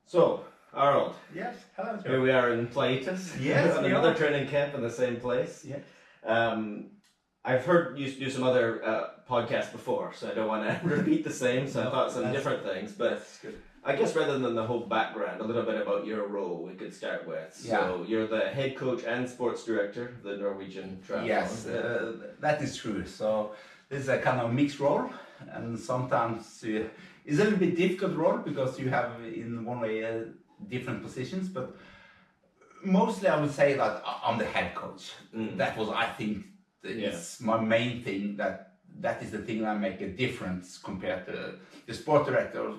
So, Arild, Yes, hello, Joe. here we are in Plaitas, Yes, on we another are. training camp in the same place. Yeah. I've heard you do some other podcasts before, so I don't want to repeat the same, so I No, thought some that's- different things. But That's good. I guess rather than the whole background, a little bit about your role we could start with. So, you're the head coach and sports director of the Norwegian Triathlon. Yes, that is true. So this is a kind of mixed role, and sometimes it's a little bit difficult role because you have in one way different positions, but mostly I would say that I'm the head coach. That was, I think, is my main thing. That is the thing that make a difference compared to the sport director.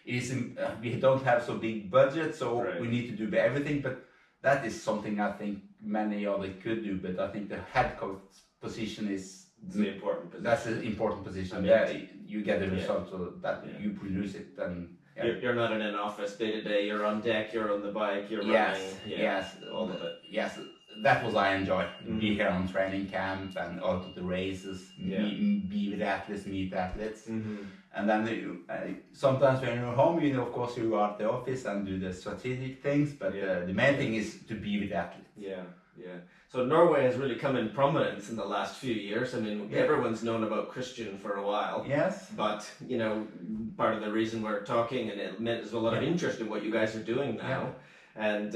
We don't have so big budget, so Right. we need to do everything. But that is something I think many others could do. But I think the head coach position is It's the important position. That's an important position. I mean, There you get the result, so that Yeah. you produce it. And You're not in an office day to day, you're on deck, you're on the bike, you're running. yes, all of it. Yes, that was I enjoy. Mm. Be here on training camp and out to the races, be with athletes, meet athletes. Mm-hmm. And then sometimes when you're home, of course you are at the office and do the strategic things, but the main thing is to be with athletes. Yeah. So Norway has really come in prominence in the last few years. I mean, everyone's known about Christian for a while. Yes. But, part of the reason we're talking, and it meant there's a lot of interest in what you guys are doing now. Yeah. And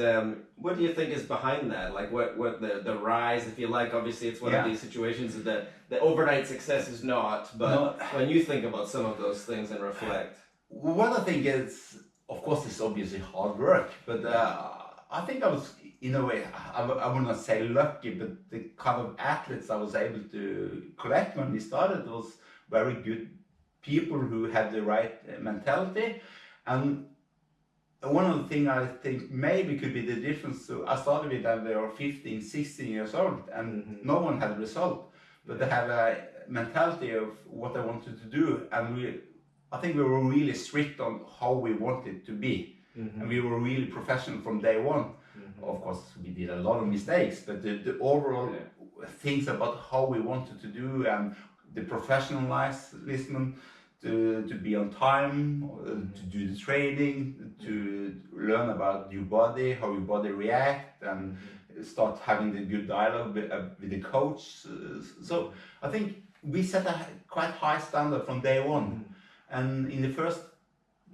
what do you think is behind that? Like, what the rise, if you like? Obviously, it's one of these situations that the overnight success is not. But when you think about some of those things and reflect. What I think is, of course, it's obviously hard work. But I think I was, in a way, I would not say lucky, but the kind of athletes I was able to collect when we started was very good people who had the right mentality. And one of the things I think maybe could be the difference, so I started with them, they were 15, 16 years old, and no one had a result, but they have a mentality of what they wanted to do, and I think we were really strict on how we wanted to be, and we were really professional from day one. Of course, we did a lot of mistakes, but the overall things about how we wanted to do and the professionalism, to be on time, to do the training, to learn about your body, how your body reacts, and start having the good dialogue with the coach. So I think we set a quite high standard from day one. And in the first,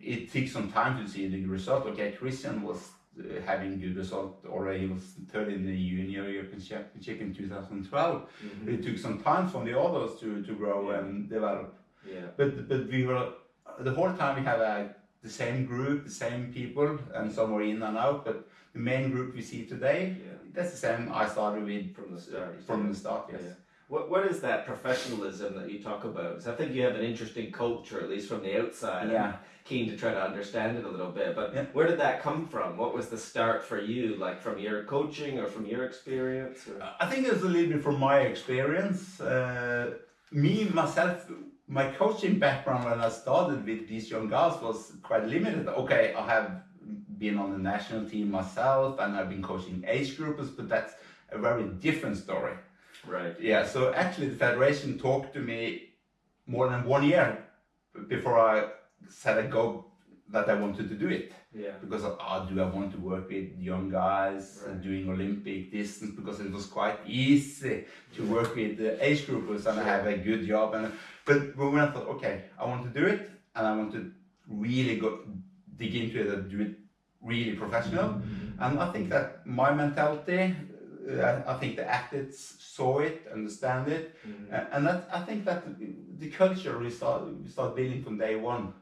it took some time to see the result. Okay, Christian was having good result already. He was third in the Junior European Championship in 2012. It took some time from the others to grow and develop. But we were, the whole time we had the same group, the same people, and some were in and out, but the main group we see today, that's the same I started with from the start. Yes. What is that professionalism that you talk about? Because I think you have an interesting culture, at least from the outside. I'm keen to try to understand it a little bit, but where did that come from? What was the start for you, like from your coaching or from your experience? I think it's a little bit from my experience. Myself, my coaching background when I started with these young guys was quite limited. Okay, I have been on the national team myself and I've been coaching age groups, but that's a very different story. Right. Yeah, so actually the federation talked to me more than 1 year before I said that I wanted to do it. Because do I want to work with young guys doing Olympic distance, because it was quite easy to work with the age groupers and I have a good job. But when I thought, okay, I want to do it and I want to really dig into it and do it really professional. And I think that my mentality, I think the athletes saw it, understand it, and I think that the culture we start building from day one.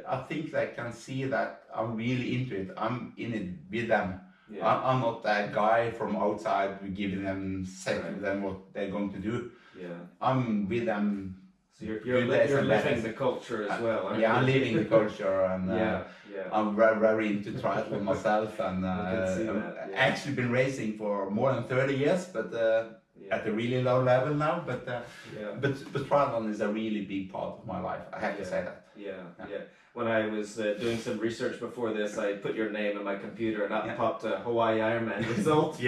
I think they can see that I'm really into it. I'm in it with them. I'm not that guy from outside giving them, saying to them what they're going to do. I'm with them. So you're living the culture as well, aren't you? I'm living the culture, and I'm very into triathlon myself, and actually been racing for more than 30 years, but at a really low level now. But triathlon is a really big part of my life. I have to say that. When I was doing some research before this, I put your name in my computer and up popped a Hawaii Ironman result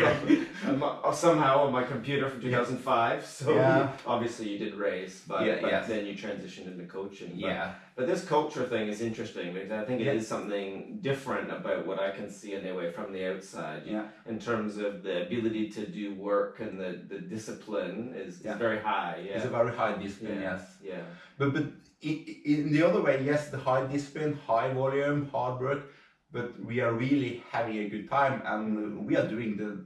somehow on my computer from 2005. So obviously you did race, but then you transitioned into coaching. But this culture thing is interesting because I think it is something different about what I can see anyway from the outside. In terms of the ability to do work and the discipline is very high. It's a very high discipline, yes. Yeah. But in the other way, yes, the high discipline, high volume, hard work, but we are really having a good time and we are doing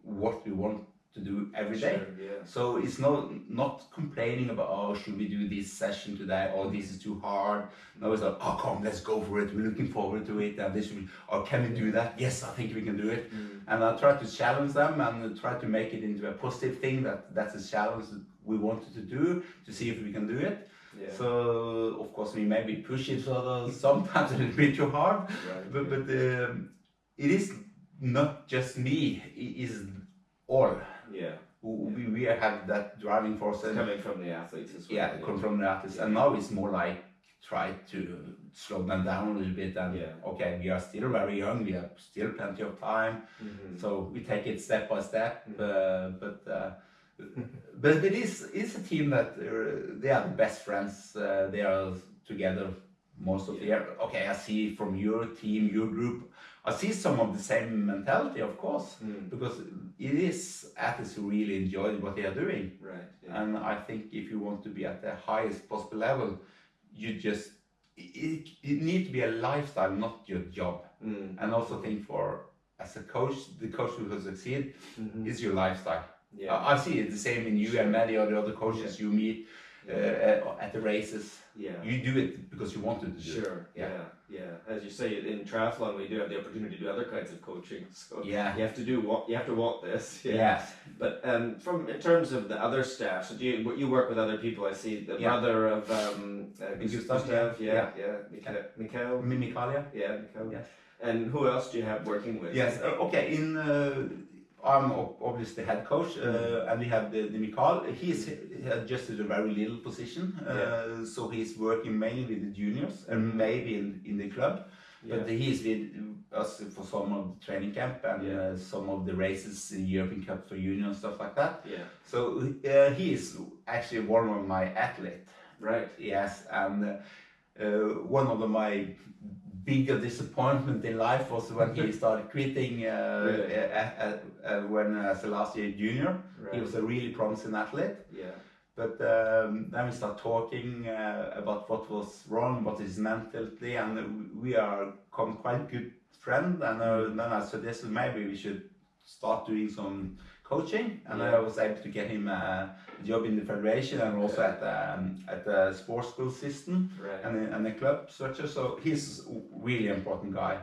what we want to do every day. So it's not complaining about, oh, should we do this session today, or this is too hard. No, it's like, oh, come, let's go for it, we're looking forward to it, and this will, or can we do that? Yes, I think we can do it. And I try to challenge them and try to make it into a positive thing, that's a challenge that we wanted to do, to see if we can do it. So of course we maybe push it further sometimes a little bit too hard, but it is not just me, it is all. We have that driving force. It's coming from the athletes as well. Yeah, come from the athletes. And now it's more like try to slow them down a little bit and okay, we are still very young, we have still plenty of time. So we take it step by step. But it's a team that they are the best friends. They are together most of the year. Okay, I see from your team, your group, I see some of the same mentality, of course, because it is athletes who really enjoy what they are doing. And I think if you want to be at the highest possible level, you just, it needs to be a lifestyle, not your job. And also think for, as a coach, the coach who will succeed is your lifestyle. I see it the same in you and many of the other coaches you meet at the races. You do it because you wanted to do it. As you say, in triathlon we do have the opportunity to do other kinds of coaching. So you have to walk this. But in terms of the other staff, so you work with other people? I see the brother of Gustav. Mikael. Mikael. Mikael. And who else do you have working with? Okay. I'm obviously the head coach, and we have the Mikael. He's adjusted a very little position, so he's working mainly with the juniors and maybe in the club. But he's with us for some of the training camp and some of the races, the European Cup for junior and stuff like that. So he is actually one of my athletes. Yes, and one of my bigger disappointment in life was when he started quitting when as a last year junior. He was a really promising athlete. But then we start talking about what was wrong, what is mentality, and we are become quite good friends. And then I suggested maybe we should start doing some coaching, and I was able to get him a job in the federation and also at the sports school system and the club structure. So he's a really important guy.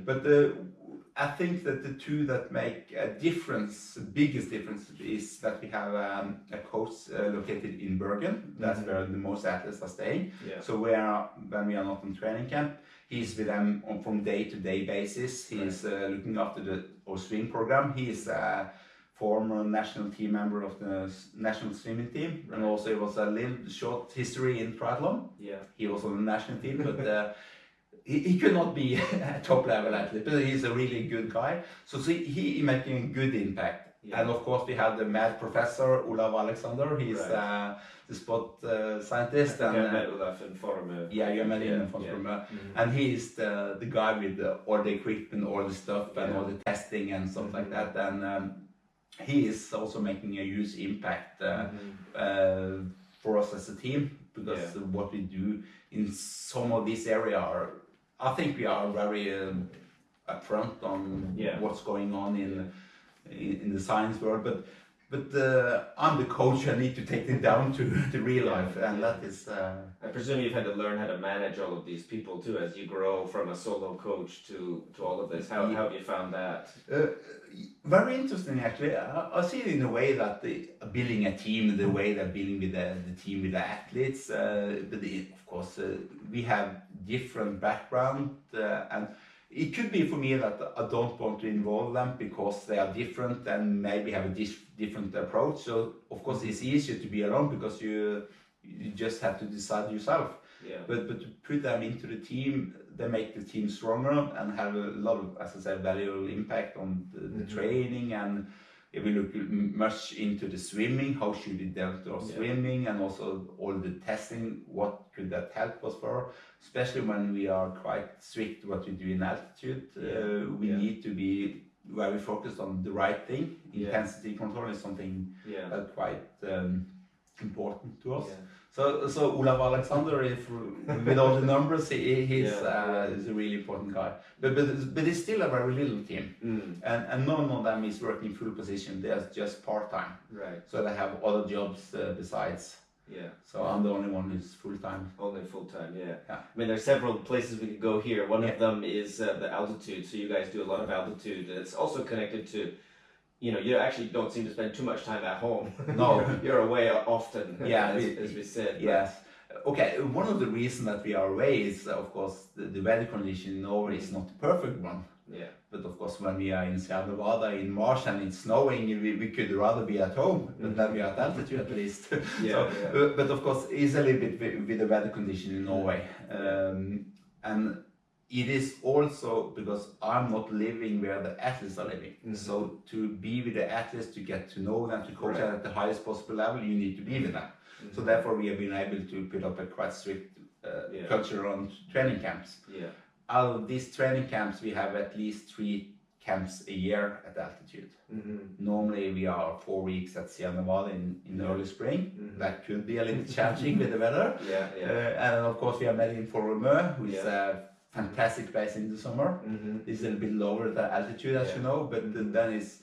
But I think that the two that make a difference, the biggest difference, is that we have a coach located in Bergen. That's where the most athletes are staying. So when we are not in training camp, he's with them from day-to-day basis. He's looking after our swim program. He's former national team member of the national swimming team, and also it was a little short history in triathlon. He was on the national team, but he could not be a top level athlete, but he's a really good guy. So he making a good impact. And of course we have the mad professor Olav Alexander. He's the sport scientist. And I met Olav in Forum. You met him in Forum. And he's the guy with all the equipment, all the stuff, and all the testing and stuff like that. And he is also making a huge impact for us as a team, because what we do in some of this area I think we are very upfront on what's going on in the science world, but I'm the coach. I need to take them down to real life, and that is. I presume you've had to learn how to manage all of these people too, as you grow from a solo coach to all of this. How have you found that? Very interesting, actually. I see it in a way that building a team, the way that building with the team with the athletes. But of course, we have different background, and it could be for me that I don't want to involve them because they are different and maybe have a different approach. So of course it's easier to be alone because you just have to decide yourself. But to put them into the team, they make the team stronger and have a lot of, as I said, valuable impact on the training and if we look much into the swimming, how should we develop our swimming, and also all the testing, what could that help us for? Especially when we are quite strict what we do in altitude, we need to be very focused on the right thing. Intensity control is something that's quite important to us. So Olav Alexander, with all the numbers, he's a really important guy. But it's still a very little team, and none of them is working full position. They're just part time. Right. So they have other jobs besides. Yeah. So I'm the only one who's full time. Only full time. Yeah. I mean, there's several places we could go here. One of them is the altitude. So you guys do a lot of altitude, and it's also connected to. You actually don't seem to spend too much time at home. No. You're away often, as we said. Yes. Okay, one of the reasons that we are away is, of course, the weather condition in Norway is not the perfect one. Yeah. But of course, when we are in Sierra Nevada in March and it's snowing, we could rather be at home, but then we are at altitude at least. But of course, it's a little bit with the weather condition in Norway. And it is also because I'm not living where the athletes are living. So to be with the athletes, to get to know them, to coach them at the highest possible level, you need to be with them. So therefore we have been able to put up a quite strict culture on training camps. Out of these training camps, we have at least 3 camps a year at altitude. Normally we are 4 weeks at Sierra Nevada in the early spring. That could be a little challenging with the weather. And of course we are met in Forumø, who is a fantastic place in the summer. It's a little bit lower the altitude, as you know, but then it's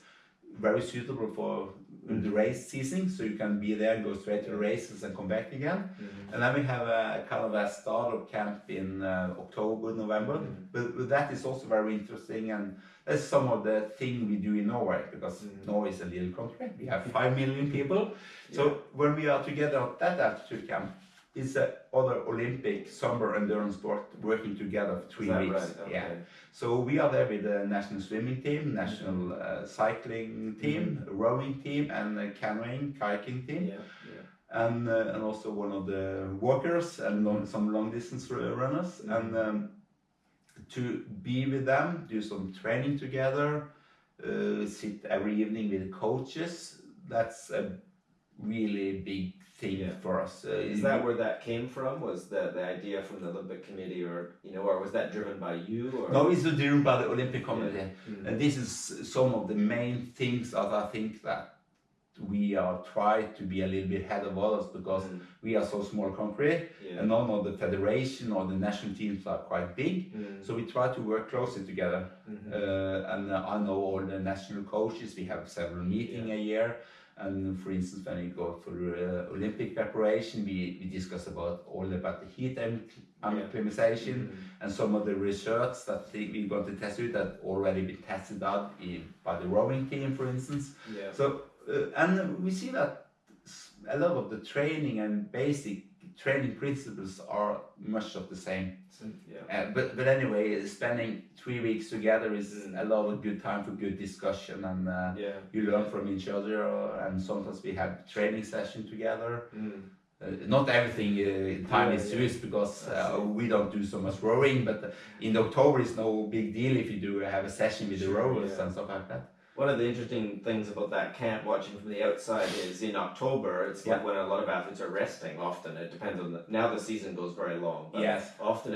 very suitable for the race season, so you can be there and go straight to the races and come back again. And then we have a kind of a startup camp in October, November, but that is also very interesting, and that's some of the thing we do in Norway, because Norway is a little country. We have 5 million people, so when we are together at that altitude camp, it's other Olympic summer endurance sport working together for 3 weeks. Right? Okay. So we are there with the national swimming team, national cycling team, rowing team, and canoeing, kayaking team. And also one of the walkers and some long distance runners. And to be with them, do some training together, sit every evening with the coaches, that's a really big thing for us. Is that where that came from? Was the idea from the Olympic Committee, or was that driven by you? Or? No, it's driven by the Olympic Committee. And this is some of the main things that I think that we are trying to be a little bit ahead of others, because we are so small country, and none of the federation or the national teams are quite big. So we try to work closely together. And I know all the national coaches. We have several meetings a year. And for instance, when we go through Olympic preparation, we discuss about the heat acclimatization and some of the research that we're going to test out that already been tested out by the rowing team, for instance. So and we see that a lot of the training and basic training principles are much of the same. But anyway, spending 3 weeks together is a lot of good time for good discussion, and you learn from each other, and sometimes we have training session together. Not everything time is used, because we don't do so much rowing, but in October it's no big deal if you do have a session with the rowers and stuff like that. One of the interesting things about that camp, watching from the outside, is in October, it's like when a lot of athletes are resting. Often it depends on now the season goes very long, but often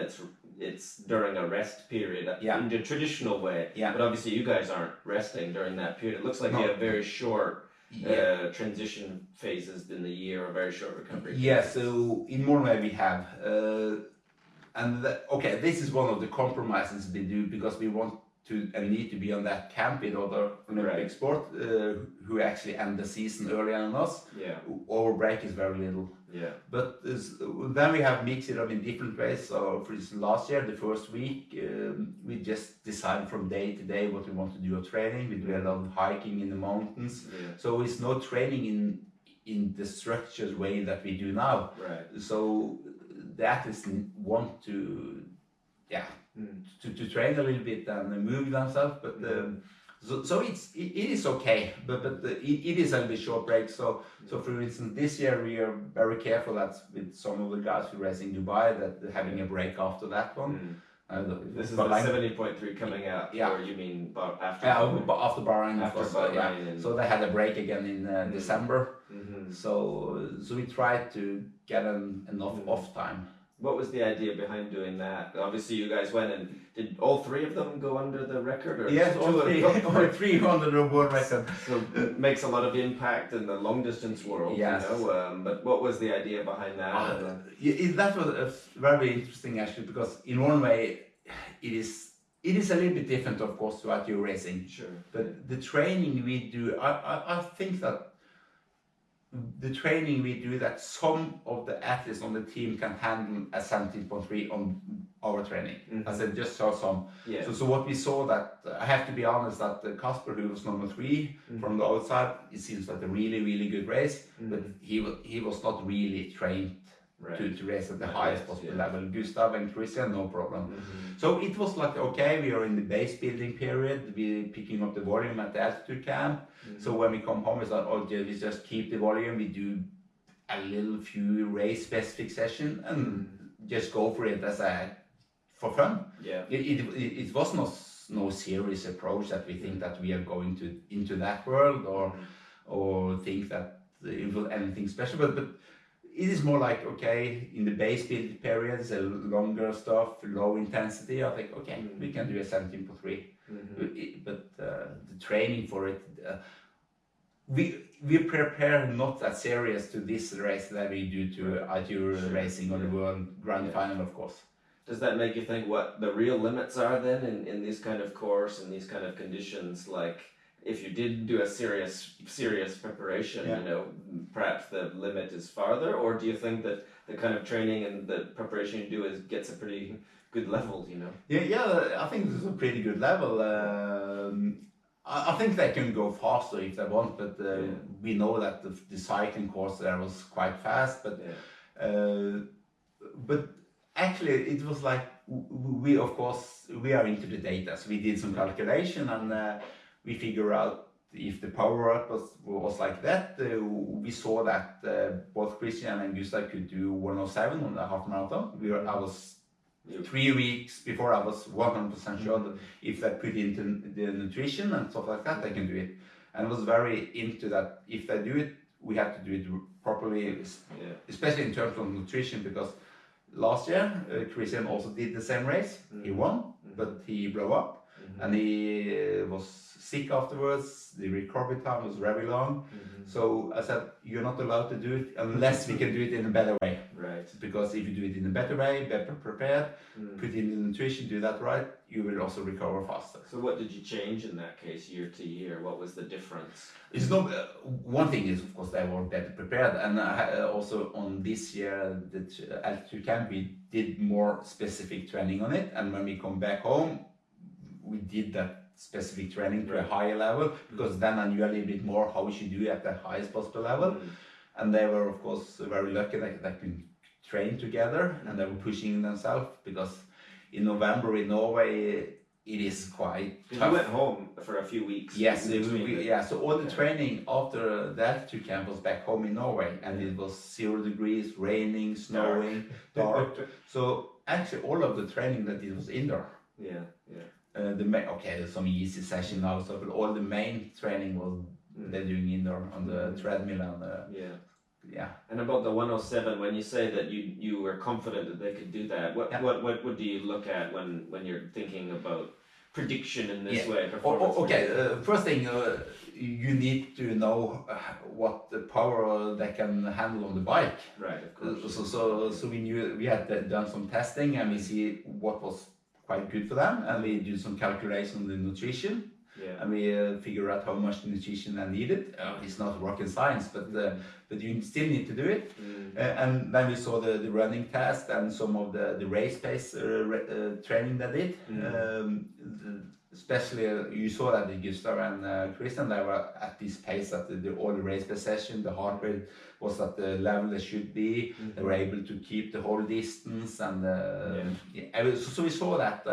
it's during a rest period in the traditional way. But obviously you guys aren't resting during that period. It looks like you have very short transition phases in the year, or very short recovery. So in Norway we have this is one of the compromises we do, because we want to and need to be on that camp in other Olympic sport who actually end the season earlier than us. Our break is very little. But then we have mixed it up in different ways. So for instance, last year, the first week, we just decided from day to day what we want to do of training. We do a lot of hiking in the mountains. So it's no training in the structured way that we do now. So the athletes want to to train a little bit and move themselves, but so it is okay, but it is a little bit short break. So for instance, this year we are very careful that with some of the guys who race in Dubai, that having a break after that one, This is the 70.3 coming out, or you mean after? After Bahrain, of after course. Bahrain So they had a break again in December. So we tried to get enough off time. What was the idea behind doing that? Obviously, you guys went and did all three of them go under the record? Or yes, all three under the world record. So it makes a lot of impact in the long distance world. Yes. You know? But what was the idea behind that? That was very interesting actually, because in Norway it is a little bit different, of course, to what you're racing. Sure. But the training we do, I think that the training we do, that some of the athletes on the team can handle a 17.3 on our training. I said just saw some. Yeah. So what we saw, that I have to be honest, that Casper, who was number 3 from the outside, it seems like a really good race, but he was not really trained to race at the highest possible level. Gustav and Christian, no problem. So it was like, okay, we are in the base building period, we're picking up the volume at the altitude camp. So when we come home, it's like, oh, we just keep the volume, we do a little few race specific session and just go for it for fun. Yeah. It was no serious approach that we think that we are going into that world or think that it will anything special, but it is more like, okay, in the base build period, it's a longer stuff, low intensity. I think, okay, we can do a 17.3. But the training for it, we prepare not that serious to this race that we do to Azure racing or the World Grand Final, of course. Does that make you think what the real limits are then in this kind of course, in these kind of conditions? Like, if you did do a serious preparation, you know, perhaps the limit is farther, or do you think that the kind of training and the preparation you do gets a pretty good level, you know? Yeah, I think it's a pretty good level. I think they can go faster if they want, but we know that the cycling course there was quite fast, but actually it was like, we of course, we are into the data, so we did some calculation and we figure out if the power up was like that. We saw that both Christian and Gustav could do 107 on the half marathon. I was 3 weeks before, I was 100% sure that if they put into the nutrition and stuff like that, they can do it. And I was very into that. If they do it, we have to do it properly, especially in terms of nutrition, because last year Christian also did the same race. He won, but he blew up, and he was sick afterwards. The recovery time was very long. So I said, you're not allowed to do it unless we can do it in a better way. Right. Because if you do it in a better way, better prepared, put in the nutrition, do that right, you will also recover faster. So what did you change in that case year to year? What was the difference? It's not, one thing is, of course, they were better prepared, and also on this year, the altitude camp, we did more specific training on it, and when we come back home, we did that specific training to a higher level, because then I knew a little bit more how we should do it at the highest possible level. And they were, of course, very lucky that they could train together, and they were pushing themselves, because in November in Norway it is quite tough. You went home for a few weeks. Yes, so all the training after the altitude camp was back home in Norway, and it was 0 degrees, raining, snowing, dark. So actually all of the training that it was indoor. There's some easy session now, so but all the main training was they're doing indoor on the treadmill and And about the 107, when you say that you were confident that they could do that, what do you look at when you're thinking about prediction in this way? First thing, you need to know what the power they can handle on the bike. Right, of course. So we knew, we had done some testing, and we see what was quite good for them, and we do some calculation on the nutrition, and we figure out how much nutrition they needed. It's not rocket science, but you still need to do it. And then we saw the running test and some of the race pace training they did. Especially you saw that the Gustav and Christian, they were at this pace at all the race pace session. The heart rate was at the level they should be. They were able to keep the whole distance, and so we saw that.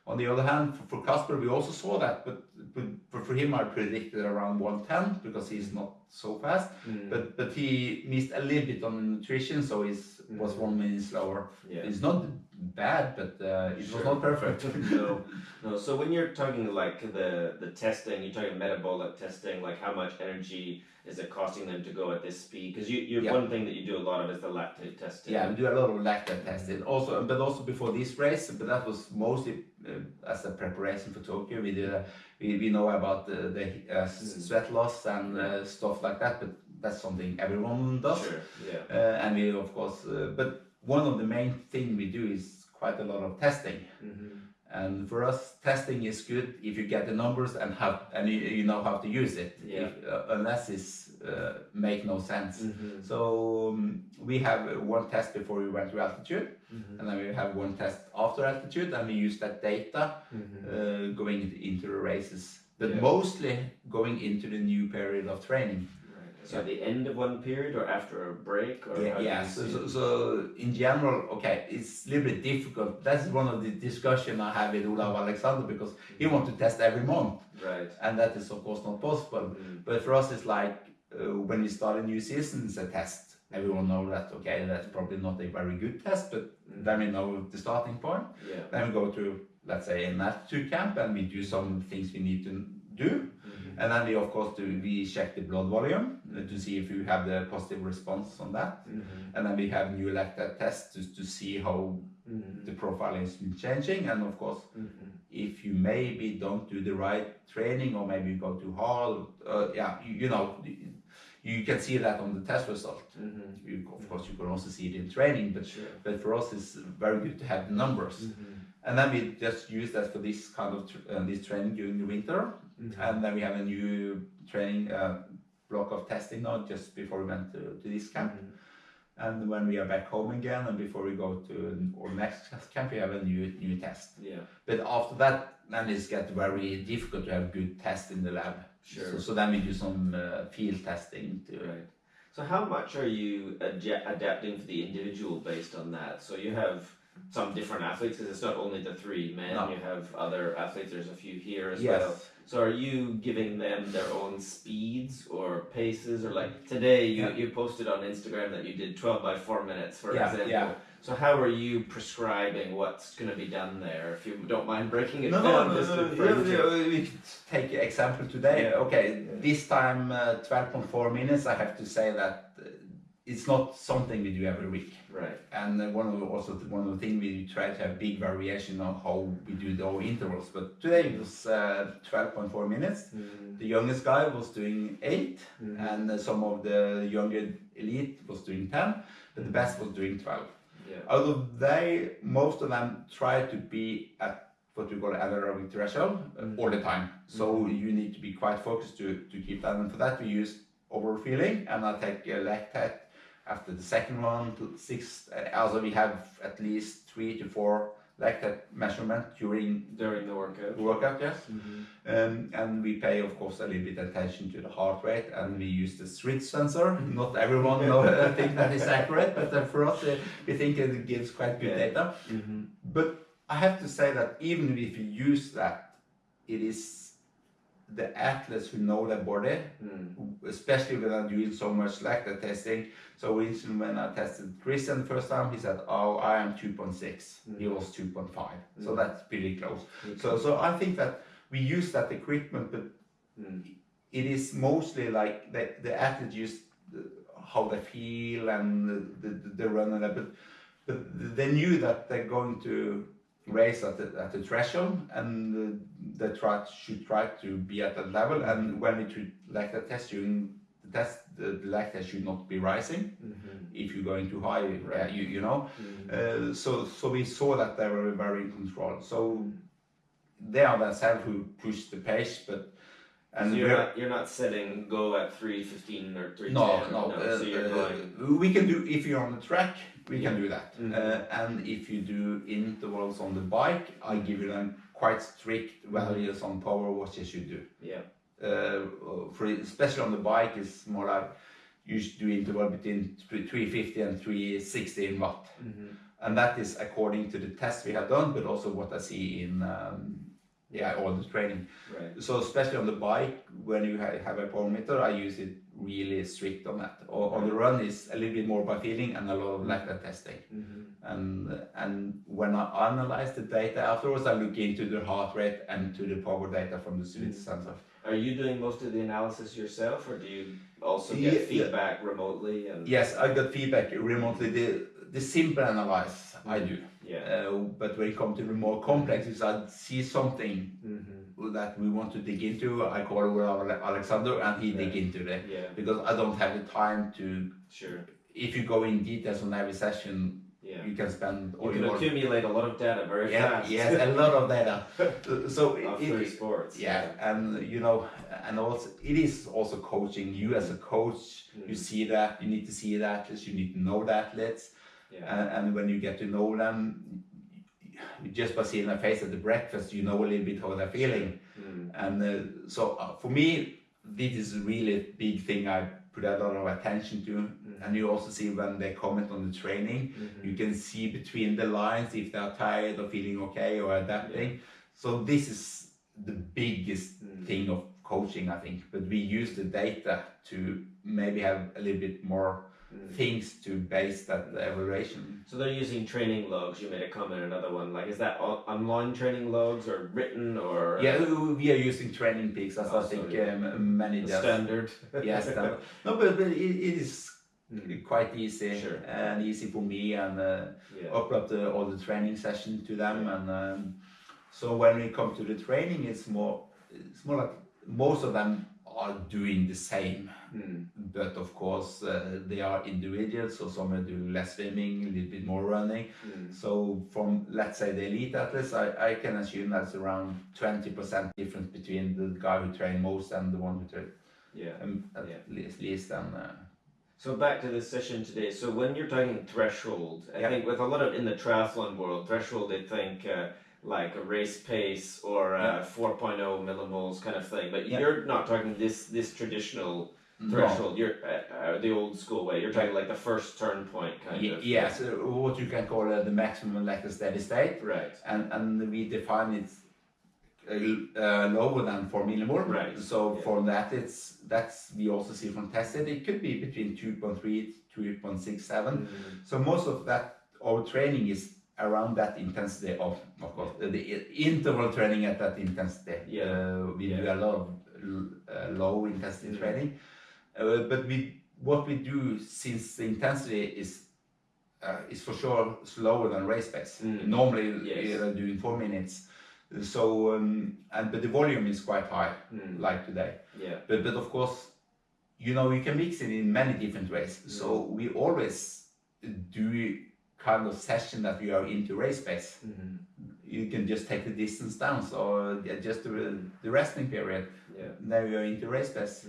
On the other hand, for Casper, we also saw that, but for him, I predicted around 110 because he's not so fast. But he missed a little bit on the nutrition, so he was 1 minute slower. It's not bad, but it was not perfect. No, no. So when you're talking like the testing, you're talking metabolic testing, like how much energy is it costing them to go at this speed? Because one thing that you do a lot of is the lactate testing. Yeah, we do a lot of lactate testing. Also, but also before this race, but that was mostly as a preparation for Tokyo. We know about the sweat loss and stuff like that, but that's something everyone does. Sure. Yeah. And we of course, but one of the main thing we do is quite a lot of testing. And for us, testing is good if you get the numbers and you know how to use it. Yeah. Unless it's make no sense. So we have one test before we went to altitude, and then we have one test after altitude, and we use that data going into the races, but mostly going into the new period of training. So at the end of one period or after a break? Or So in general, okay, it's a little bit difficult. That's one of the discussion I have with Olav Alexander, because he wants to test every month. Right. And that is of course not possible. But for us it's like when we start a new season, it's a test. Everyone knows that, okay, that's probably not a very good test, but then we know the starting point. Then we go to, let's say, an altitude camp, and we do some things we need to do. And then we of course we check the blood volume to see if you have the positive response on that. And then we have new lactate tests to see how the profile is changing. And of course, if you maybe don't do the right training, or maybe you go too hard, you know, you can see that on the test result. Of course, you can also see it in training, but for us it's very good to have the numbers. And then we just use that for this kind of this training during the winter. And then we have a new training block of testing now just before we went to this camp. And when we are back home again, and before we go to our next camp, we have a new test. But after that, then it gets very difficult to have good tests in the lab. So then we do some field testing too. Right. So how much are you adapting for the individual based on that? So you have some different athletes, because it's not only the three men, you have other athletes, there's a few here as well. So are you giving them their own speeds or paces, or like today you posted on Instagram that you did 12 by 4 minutes, for example. So how are you prescribing what's going to be done there, if you don't mind breaking it down? We can take an example today. Okay, this time 12.4 minutes, I have to say that it's not something we do every week. Right. And one of the things we try to have big variation on how we do our intervals. But today it was 12.4 minutes. The youngest guy was doing 8, and some of the younger elite was doing 10, but the best was doing 12. Out of most of them try to be at what we call anaerobic threshold all the time. So you need to be quite focused to keep that. And for that we use overfeeling, and I take lactate after the second one to 6. Also we have at least 3 to 4 lactate measurement during the workout. And we pay of course a little bit attention to the heart rate, and we use the Switch sensor. Not everyone think that is accurate, but for us we think it gives quite good data. But I have to say that even if you use that, it is the athletes who know their body, especially when I'm doing so much lactate testing. So when I tested Christian the first time, he said, "Oh, I am 2.6." He was 2.5. So that's pretty close. So I think that we use that equipment, but it is mostly like the athletes use how they feel and the run and that. But they knew that they're going to race at the threshold, and they should try to be at that level. And when we do lactate test during the test, the lactate should not be rising. If you're going too high, you know. So we saw that they were very in control. So they are themselves who push the pace, but. And so you're not setting go at 3:15 or 3:10. No. So you're going. We can do, if you're on the track, we can do that. And if you do intervals on the bike, I give you them quite strict values on power what you should do. Especially on the bike, it's more like you should do interval between 350 and 360 watt. And that is according to the tests we have done, but also what I see in all the training. So especially on the bike, when you have a power meter, I use it really strict on that. On the run is a little bit more by feeling and a lot of lactate testing. And when I analyze the data afterwards, I look into the heart rate and to the power data from the Swiss sensor. Are you doing most of the analysis yourself, or do you also get feedback remotely? And yes, I got feedback remotely. The simple analysis I do. Yeah. But when it comes to the more complex, if I see something that we want to dig into, I call over Alexander and he dig into it. Yeah. Because I don't have the time to. Sure. If you go in details on every session, yeah. you can spend. You can accumulate a lot of data very fast. Yes, a lot of data. So after sports. Yeah, and you know, and also it is also coaching. You as a coach, you see that, you need to see the athletes, you need to know the athletes. Yeah. And when you get to know them, just by seeing their face at the breakfast, you know a little bit how they're feeling. And so for me, this is really a big thing I put a lot of attention to. And you also see when they comment on the training, you can see between the lines if they're tired or feeling okay or adapting. Yeah. So this is the biggest thing of coaching, I think. But we use the data to maybe have a little bit more things to base that evaluation. So they're using training logs. You made a comment, another one. Like, is that online training logs or written or? Yeah, we are using training peaks, as I think many just standard. Yes, standard. No, but it is quite easy and easy for me, and upload all the training session to them. And so when we come to the training, it's more like most of them are doing the same, but of course they are individuals, so some will do less swimming, a little bit more running. So from, let's say, the elite athletes, I can assume that's around 20% difference between the guy who trained most and the one who trained at least. So back to this session today. So when you're talking threshold, I think with a lot of in the triathlon world, threshold they think like a race pace or 4.0 millimoles kind of thing, but you're not talking this traditional threshold. You're the old school way. You're talking like the first turn point kind of. Yes, what you can call the maximum lactic steady state. Right. And we define it lower than 4 millimole. Right. So for that, that's we also see from tested. It could be between 2.3 to 2.67. So most of that our training is around that intensity of course the interval training at that intensity. We do a lot of low intensity training, but what we do, since the intensity is for sure slower than race pace. Normally we're doing 4 minutes, so but the volume is quite high, like today. But of course, you know, you can mix it in many different ways. So we always do kind of session that you are into race pace. You can just take the distance down, so just the resting period. Now you're into race pace.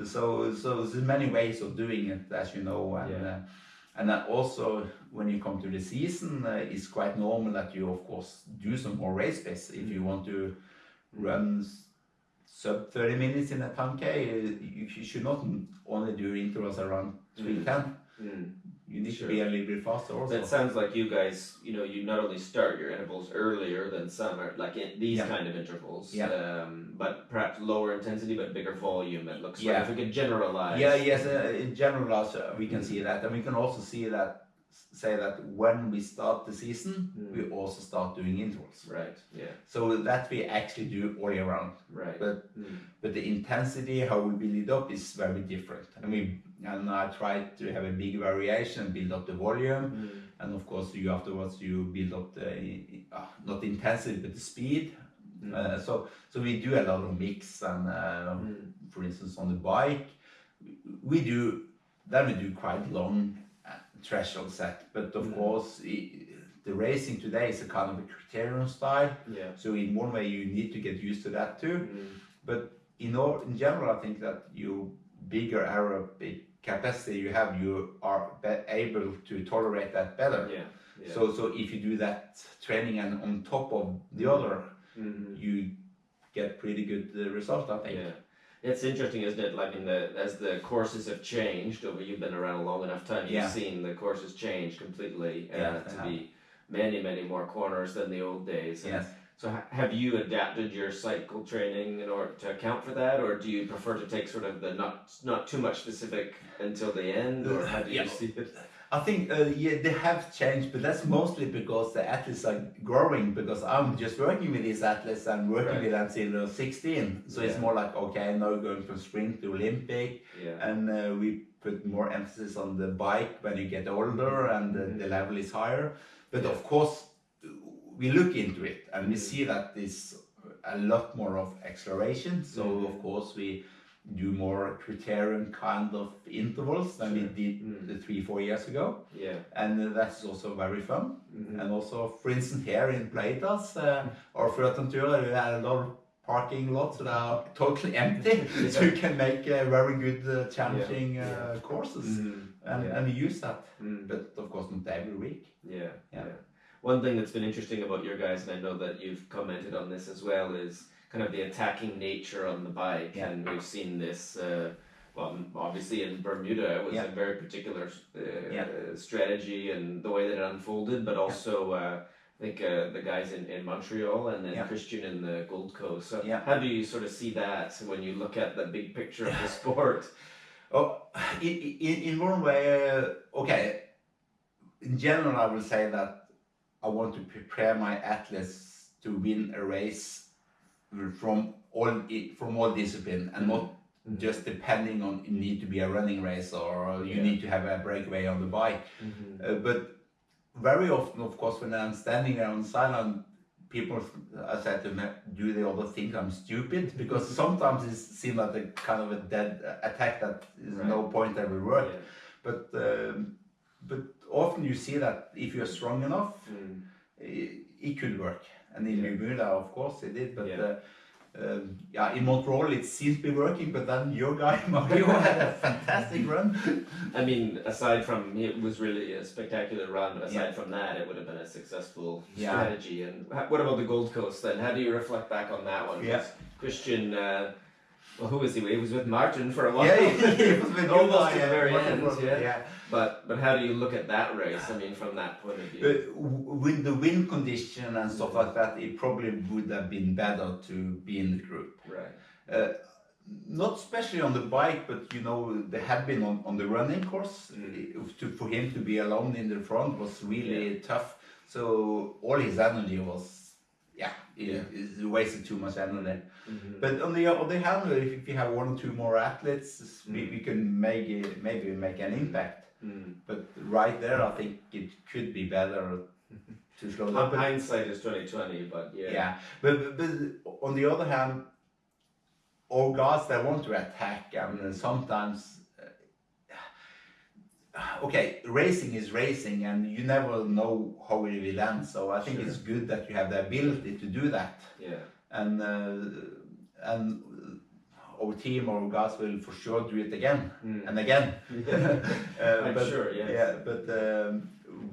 So there's many ways of doing it, as you know, and also when you come to the season, it's quite normal that you of course do some more race pace. If you want to run sub 30 minutes in a 10K, you should not only do intervals around 3:10. You need to be a little bit faster also. That sounds like you guys, you know, you not only start your intervals earlier than some are, like in these kind of intervals, but perhaps lower intensity but bigger volume. It looks like, if we could generalize. In general, we can see that, and we can also say that when we start the season, we also start doing intervals. Right. So that we actually do all year round. Right. But the intensity, how we build it up, is very different. And I try to have a big variation, build up the volume, and of course afterwards you build up the not the intensity but the speed. So we do a lot of mix, and for instance on the bike we do quite long threshold set, but of course the racing today is a kind of a criterion style. So in one way you need to get used to that too. But in general, I think that you bigger aerobic capacity you have, you are able to tolerate that better. So if you do that training and on top of the other, you get pretty good result, I think. It's interesting, isn't it? Like as the courses have changed over, you've been around a long enough time, you've seen the courses change completely to be many more corners than the old days. So have you adapted your cycle training in order to account for that, or do you prefer to take sort of the not too much specific until the end, or how do you see it? I think they have changed, but that's mostly because the athletes are growing. Because I'm just working with these athletes and working with them till they're 16. So it's more like, okay, now we're going from sprint to Olympic, and we put more emphasis on the bike when you get older and the level is higher. But of course, we look into it and we see that there's a lot more of acceleration. So of course we do more criterion kind of intervals than we did 3-4 years ago. And that's also very fun. And also, for instance, here in Pleitas, our Triathlon tour, we had a lot of parking lots that are totally empty, so you can make very good challenging courses, and we use that, but of course not every week. One thing that's been interesting about your guys, and I know that you've commented on this as well, is kind of the attacking nature on the bike, and we've seen this, well, obviously in Bermuda it was a very particular strategy and the way that it unfolded, but also I think the guys in Montreal and then Christian in the Gold Coast. So how do you sort of see that when you look at the big picture of the sport? Oh, in one way, okay, in general I will say that I want to prepare my athletes to win a race from all discipline, and not just depending on you need to be a running race or you need to have a breakaway on the bike. But very often, of course, when I'm standing there on the sideline, people, I said to me, do they all think I'm stupid? Because sometimes it seems like a kind of a dead attack that is no point that will work. But often you see that if you're strong enough, it could work. And in Bermuda, of course, it did. But in Montreal, it seems to be working. But then your guy Mario had a fantastic run. I mean, aside from it was really a spectacular run, but aside from that, it would have been a successful strategy. And what about the Gold Coast then? How do you reflect back on that one? Christian. Well, who was he? He was with Martin for a while. He was with almost at the very end. But how do you look at that race? I mean, from that point of view, with the wind condition and stuff like that, it probably would have been better to be in the group. Not especially on the bike, but you know, they had been on the running course. For him to be alone in the front was really tough. So all his energy was. It wasted too much energy. But on the other hand, if you have 1 or 2 more athletes, we can maybe make an impact. But right there, I think it could be better to slow down. Hindsight is 20/20, but but on the other hand, all guys that want to attack, and sometimes. Okay, racing is racing, and you never know how it will end. So I think it's good that you have the ability to do that. And our team, our guys will for sure do it again and again. I'm sure. But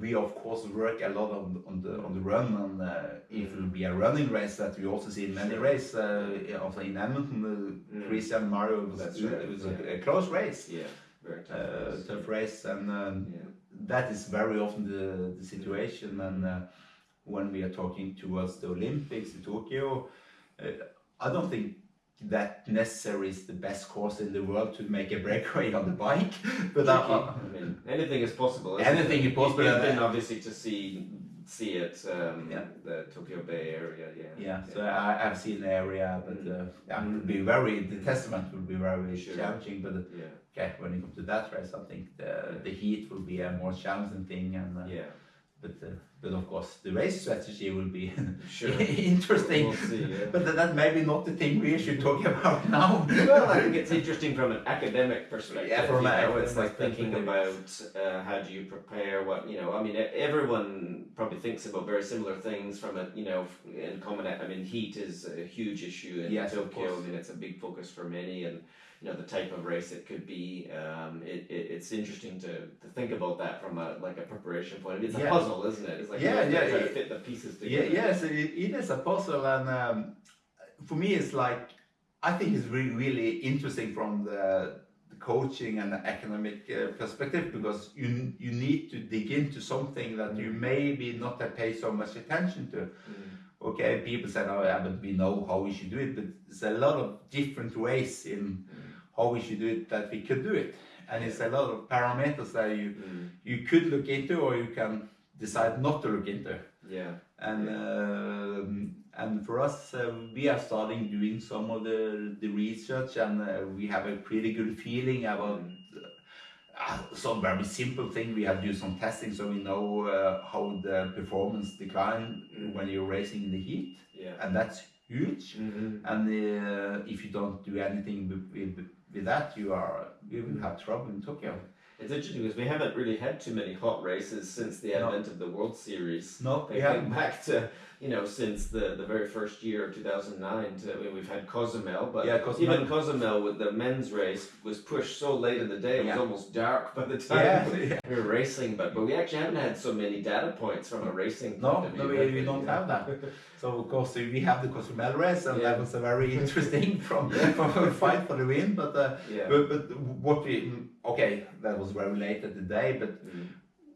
we of course work a lot on the run, and if it will be a running race that we also see in many races. Also in Edmonton, Christian and Mario it was a close race. Very tough race, and that is very often the situation. And when we are talking towards the Olympics in Tokyo, I don't think that necessarily is the best course in the world to make a breakaway on the bike. But I mean, anything is possible. Anything is possible. You've been obviously to see it, the Tokyo Bay area. So I've seen the area, but it would be the testament will be very challenging. But when it comes to that race, I think the heat will be a more challenging thing, and but of course the race strategy will be interesting. We'll see, but that's maybe not the thing we should talk about now. Well, I think it's interesting from an academic perspective. It's like thinking about how do you prepare what, I mean, everyone probably thinks about very similar things from it, in common. I mean, heat is a huge issue in Tokyo. I mean, it's a big focus for many, and the type of race it could be. It's interesting to think about that from a preparation point of view. It's a puzzle, isn't it? It's like trying to fit the pieces together. Yes, it is a puzzle, and for me, it's like I think it's really, really interesting from the coaching and the academic perspective, because you need to dig into something that you maybe not have paid so much attention to. Okay, people say, but we know how we should do it, but there's a lot of different ways in how we should do it that we could do it. and it's a lot of parameters that you could look into, or you can decide not to look into. Yeah. And for us, we are starting doing some of the research, and we have a pretty good feeling about some very simple thing. We have to do some testing, so we know how the performance decline when you're racing in the heat, and that's huge. And if you don't do anything with that, you will have trouble in Tokyo. It's interesting because we haven't really had too many hot races since the advent of the World Series. No, we came back to, since the very first year, 2009, we've had Cozumel, but even Cozumel with the men's race was pushed so late in the day, it was almost dark by the time we were racing, but we actually haven't had so many data points from a racing point of view. No, we don't have that. So of course we have the Cozumel race, and that was a very interesting from fight for the win, but what that was very late at the day, but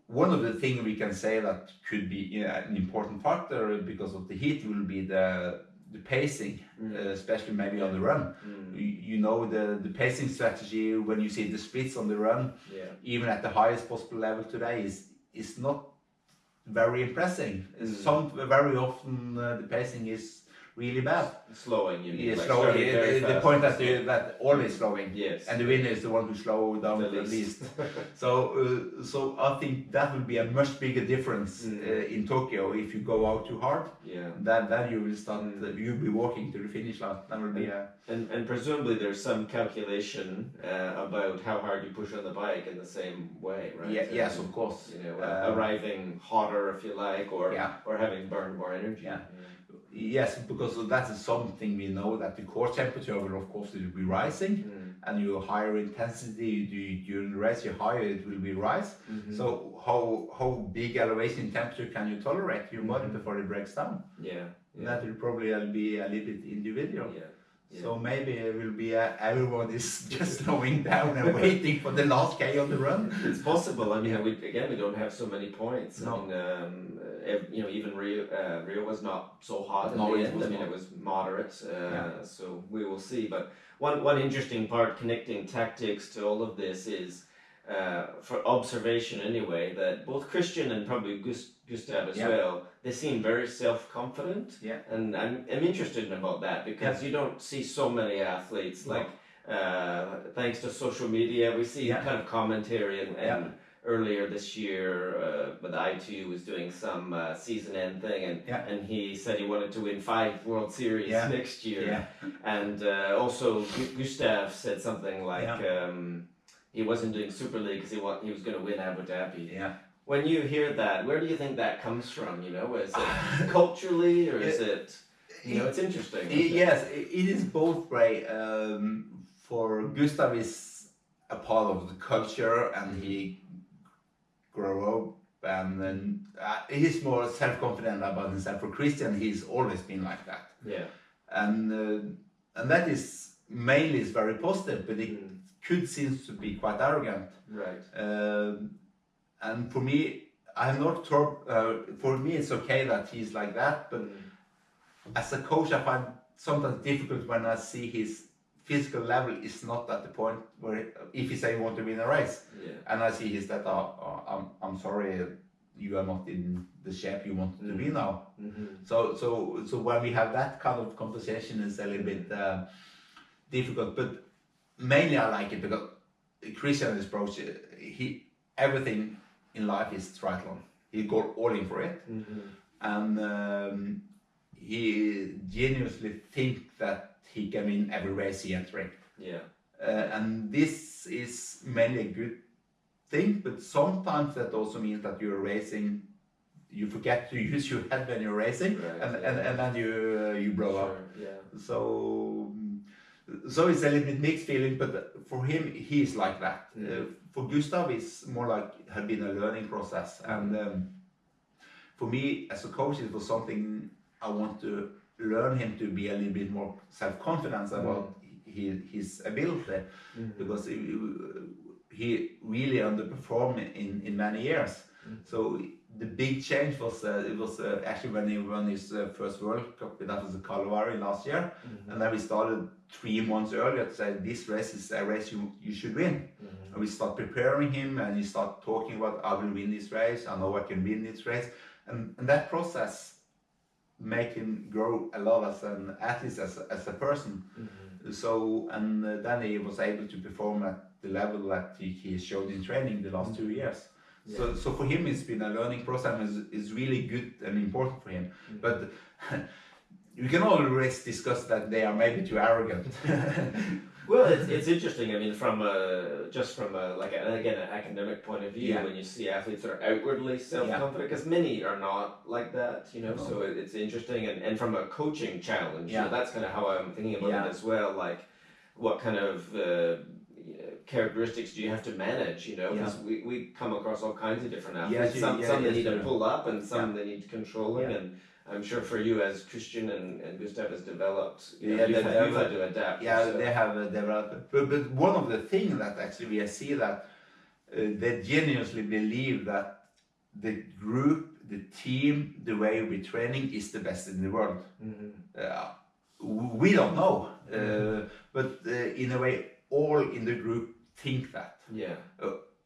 one of the things we can say that could be an important factor because of the heat will be the pacing, especially maybe on the run. The pacing strategy when you see the splits on the run, even at the highest possible level today, is not very impressive. Very often the pacing is really bad. Slowing, you mean? Yeah, slowing. The point that always slowing. Yes. And the winner is the one who slows down the least. So I think that will be a much bigger difference in Tokyo if you go out too hard. Yeah. Then you will start. You'll be walking to the finish line. That will be and presumably there's some calculation about how hard you push on the bike in the same way, right? Yeah. Yes, of course. Arriving hotter, if you like, or having burned more energy. Yeah. Yes, because that is something we know, that the core temperature will of course be rising, and your higher intensity you do during the race, your higher it will be rise. So how big elevation temperature can you tolerate your body before it breaks down? That will probably be a little bit individual. So maybe it will be everyone is just slowing down and waiting for the last K on the run. It's possible. I mean, we don't have so many points. No. I mean, even Rio was not so hot in the end. I mean, it was moderate. So we will see. But one interesting part connecting tactics to all of this is, for observation anyway, that both Christian and probably Gustav as well, they seem very self-confident. And I'm interested about that because you don't see so many athletes like, thanks to social media, we see kind of commentary and earlier this year, but I2 was doing some season end thing, and he said he wanted to win 5 World Series next year. And also Gustav said something like he wasn't doing Super League because he was going to win Abu Dhabi. When you hear that, where do you think that comes from? Is it culturally, or is it? It's interesting. Yes, it is both way. For Gustav is a part of the culture, and he grow up, and then he's more self-confident about himself. For Christian, he's always been like that. And that is mainly is very positive, but it could seems to be quite arrogant. And for me, I'm not for me it's okay that he's like that, but as a coach I find sometimes difficult when I see his physical level is not at the point where if he say he want to win a race, and I see his that I'm sorry, you are not in the shape you want to be now. So when we have that kind of conversation, it's a little bit difficult, but mainly I like it because Christian's approach, everything in life is triathlon. He go all in for it, and he genuinely think that he can win every race he entering. And this is mainly a good thing, but sometimes that also means that you're racing, you forget to use your head when you're racing, and then you blow up. So it's a little bit mixed feeling, but for him, he's like that. For Gustav, it's more like had been a learning process, and for me as a coach, it was something I want to learn him to be a little bit more self-confident about his ability, because he really underperformed in many years. So the big change was actually when he won his first World Cup. That was the Kalvari last year, and then we started 3 months earlier to say this race is a race you should win. And we start preparing him, and he start talking about, I will win this race, I know I can win this race, and that process make him grow a lot as an athlete, as a person. So, and then he was able to perform at the level that he showed in training the last 2 years. So for him it's been a learning process, and is really good and important for him. But you can always discuss that they are maybe too arrogant. Well, it's interesting. I mean, from like an academic point of view, when you see athletes that are outwardly self-confident, because many are not like that, you know. So it's interesting, and from a coaching challenge, you know, that's kind of how I'm thinking about it as well. Like, what kind of characteristics do you have to manage? You know, because we come across all kinds of different athletes. Some they need to pull up, and some they need controlling, and I'm sure for you as Christian and Gustav has developed, you've had to adapt. Yeah, they have developed. But one of the things that actually we see that they genuinely believe that the group, the team, the way we're training is the best in the world. We don't know, but in a way, all in the group think that.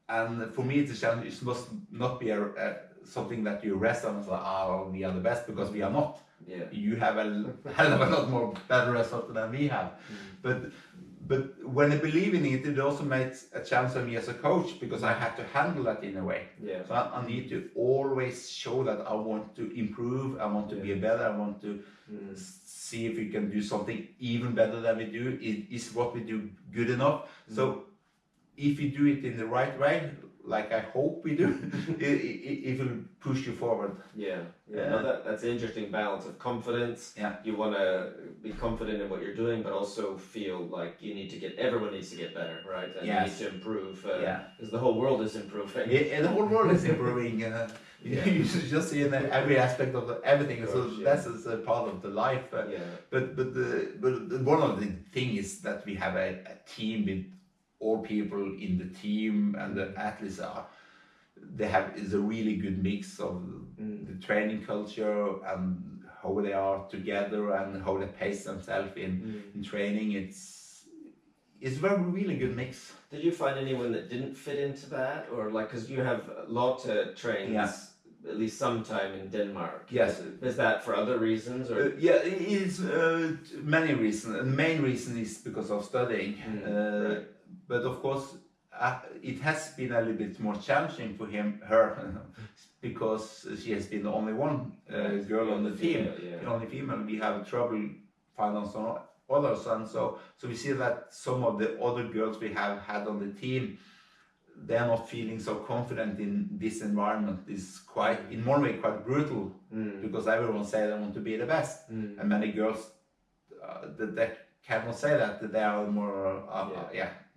And for me, it's a challenge. It must not be something that you rest on and say, we are the best, because we are not. You have a hell of a lot more better result than we have. But when I believe in it, it also makes a challenge for me as a coach, because I have to handle that in a way. So I need to always show that I want to improve, I want to be better, I want to see if we can do something even better than we do. Is what we do good enough? So if you do it in the right way, like I hope we do, it will push you forward. No, that's an interesting balance of confidence. You want to be confident in what you're doing, but also feel like everyone needs to get better, right? And you need to improve, because the whole world is improving. The whole world is improving. You should just see in every aspect of everything. So that's a part of the life. But one of the things is that we have a team with all people in the team, and the athletes is a really good mix of the training culture and how they are together and how they pace themselves in training. It's a really good mix. Did you find anyone that didn't fit into that, or like, because you have Lotte trains at least sometime in Denmark? Is that for other reasons, or? It's many reasons. The main reason is because of studying. But of course, it has been a little bit more challenging for her, because she has been the only one girl on the team, the only female. We have trouble finding some others, and so we see that some of the other girls we have had on the team, they are not feeling so confident in this environment. It's in Norway quite brutal, because everyone say they want to be the best, and many girls that cannot say that. They are more